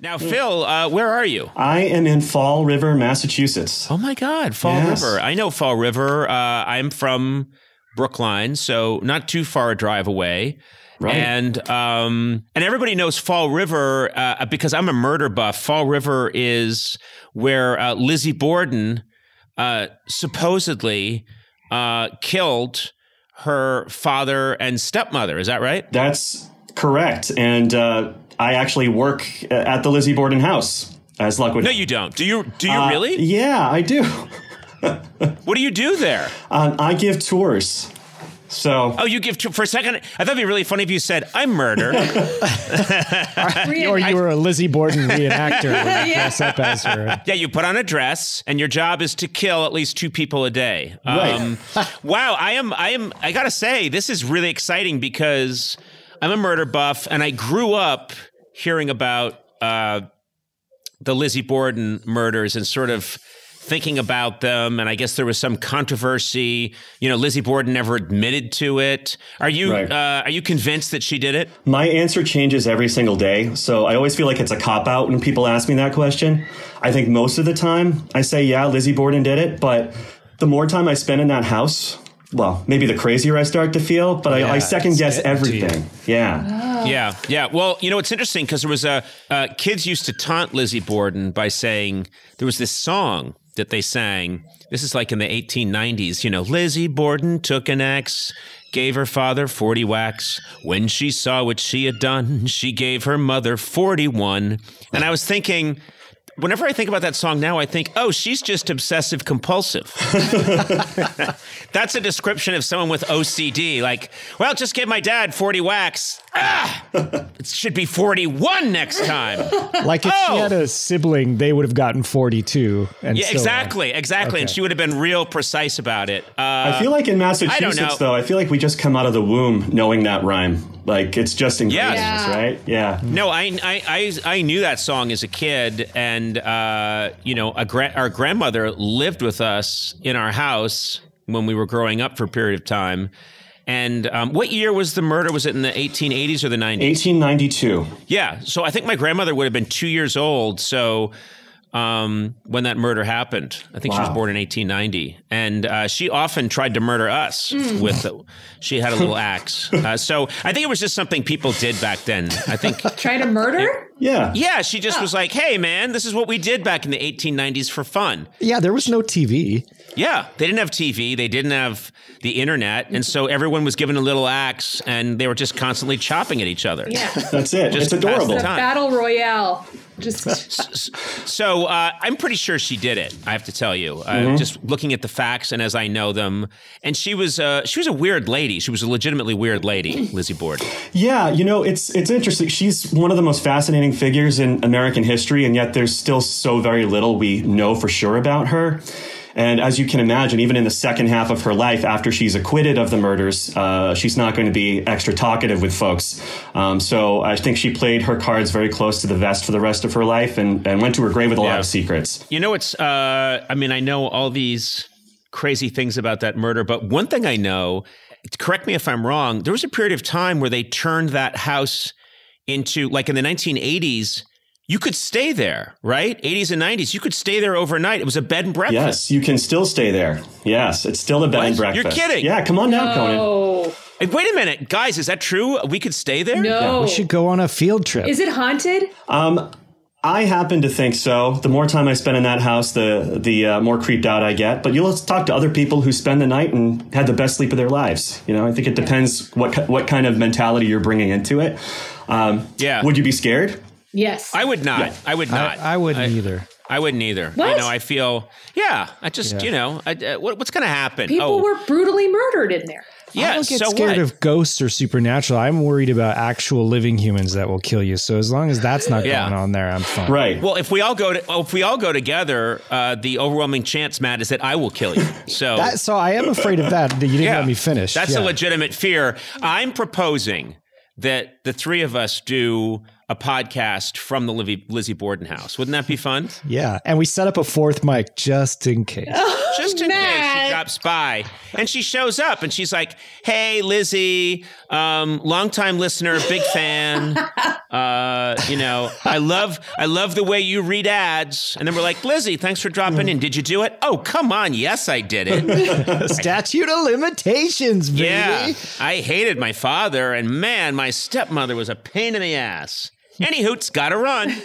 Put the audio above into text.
Now, Phil, where are you? I am in Fall River, Massachusetts. Oh, my God, Fall River. I know Fall River. I'm from Brookline, so not too far a drive away. Right. And everybody knows Fall River because I'm a murder buff. Fall River is where Lizzie Borden supposedly killed her father and stepmother. Is that right? That's correct. And I actually work at the Lizzie Borden house, as luck would have. No, you don't. Do you really? Yeah, I do. What do you do there? I give tours. So. Oh, you give for a second. I thought it'd be really funny if you said, "I murder," or you were a Lizzie Borden reenactor. Dress up as her. Yeah, you put on a dress, and your job is to kill at least 2 people a day. Right. Wow, I gotta say, this is really exciting because I'm a murder buff, and I grew up hearing about the Lizzie Borden murders and sort of thinking about them, and I guess there was some controversy. You know, Lizzie Borden never admitted to it. Are you convinced that she did it? My answer changes every single day, so I always feel like it's a cop-out when people ask me that question. I think most of the time I say, yeah, Lizzie Borden did it, but the more time I spend in that house, well, maybe the crazier I start to feel, but I second guess everything. Yeah. Yeah. Well, you know, it's interesting because there was kids used to taunt Lizzie Borden by saying there was this song that they sang. This is like in the 1890s, you know, Lizzie Borden took an axe, gave her father 40 whacks. When she saw what she had done, she gave her mother 41. And I was thinking, whenever I think about that song now, I think, oh, she's just obsessive compulsive. That's a description of someone with OCD. Like, well, just give my dad 40 whacks. It should be 41 next time. Like if she had a sibling, they would have gotten 42. And yeah, exactly. Okay. And she would have been real precise about it. I feel like in Massachusetts, though, I feel like we just come out of the womb knowing that rhyme. Like it's just incredible, right? Yeah. No, I knew that song as a kid, and you know, our grandmother lived with us in our house when we were growing up for a period of time. And what year was the murder? Was it in the 1880s or the 90s? 1892. Yeah. So I think my grandmother would have been 2 years old. So when that murder happened, I think she was born in 1890. And she often tried to murder us with she had a little axe. So I think it was just something people did back then. I think. Try to murder? Yeah. Yeah. She just was like, hey, man, this is what we did back in the 1890s for fun. Yeah. There was no TV. Yeah, they didn't have TV. They didn't have the internet. And so everyone was given a little axe and they were just constantly chopping at each other. Yeah. That's it. It's adorable. Battle Royale. So I'm pretty sure she did it, I have to tell you. Just looking at the facts and as I know them. And she was a weird lady. She was a legitimately weird lady, Lizzie Borden. Yeah, you know, it's interesting. She's one of the most fascinating figures in American history, and yet there's still so very little we know for sure about her. And as you can imagine, even in the second half of her life, after she's acquitted of the murders, she's not going to be extra talkative with folks. So I think she played her cards very close to the vest for the rest of her life and went to her grave with a lot of secrets. You know, it's I mean, I know all these crazy things about that murder, but one thing I know, correct me if I'm wrong, there was a period of time where they turned that house into, like in the 1980s, you could stay there, right? 80s and 90s. You could stay there overnight. It was a bed and breakfast. Yes, you can still stay there. Yes, it's still a bed and breakfast. You're kidding. Yeah, come on down, Conan. Hey, wait a minute. Guys, is that true? We could stay there? No. Yeah, we should go on a field trip. Is it haunted? I happen to think so. The more time I spend in that house, the more creeped out I get. But you'll talk to other people who spend the night and had the best sleep of their lives. You know, I think it depends what kind of mentality you're bringing into it. Would you be scared? Yes. I would not. Yeah. I would not. I wouldn't either. I wouldn't either. What? You know, I feel, I just, you know, what's going to happen? People were brutally murdered in there. Yeah, I don't get scared of ghosts or supernatural. I'm worried about actual living humans that will kill you. So as long as that's not going on there, I'm fine. Right. Well, if we all go together, the overwhelming chance, Matt, is that I will kill you. So I am afraid of that. You didn't let me finish. That's a legitimate fear. I'm proposing that the three of us do a podcast from the Lizzie Borden house. Wouldn't that be fun? Yeah. And we set up a fourth mic just in case. Just in case she drops by, and she shows up, and she's like, "Hey, Lizzie, longtime listener, big fan. I love the way you read ads." And then we're like, "Lizzie, thanks for dropping in. Did you do it?" "Oh, come on, yes, I did it." Statute of limitations, baby. Yeah, I hated my father, and man, my stepmother was a pain in the ass. Any hoots, gotta run.